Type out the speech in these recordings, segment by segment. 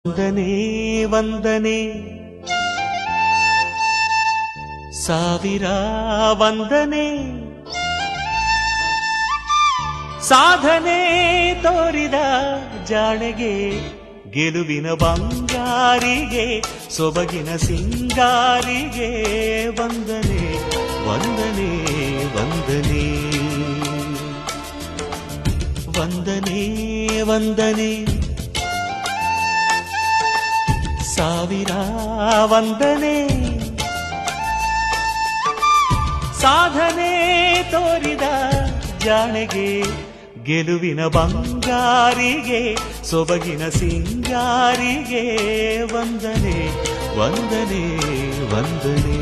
ವಂದನೆ ವಂದನೆ ಸಾವಿರ ವಂದನೆ ಸಾಧನೆ ತೋರಿದ ಜಾಣೆಗೆ ಗೆಲುವಿನ ಬಂಗಾರಿಗೆ ಸೊಬಗಿನ ಸಿಂಗಾರಿಗೆ ವಂದನೆ ವಂದನೆ ವಂದನೆ ವಂದನೆ ವಂದನೆ ಸಾವಿರ ವಂದನೆ ಸಾಧನೆ ತೋರಿದ ಜಾಣೆಗೆ ಗೆಲುವಿನ ಬಂಗಾರಿಗೆ ಸೊಬಗಿನ ಸಿಂಗಾರಿಗೆ ವಂದನೆ ವಂದನೆ ವಂದನೆ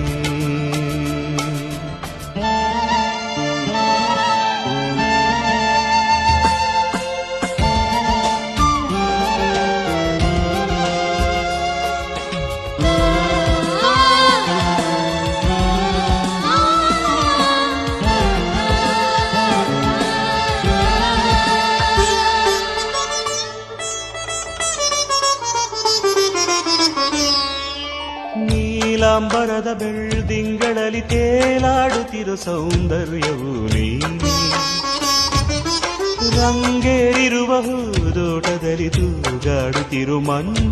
ನೀಲಾಂಬರದ ಬೆಳ್ದಿಂಗಳಲ್ಲಿ ತೇಲಾಡುತ್ತಿರೋ ಸೌಂದರ್ಯವು ನೀನೆ ರಂಗೇರಿರುವ ಹೂದೋಟದಲ್ಲಿ ತೂಗಾಡುತ್ತಿರು ಮಂಜು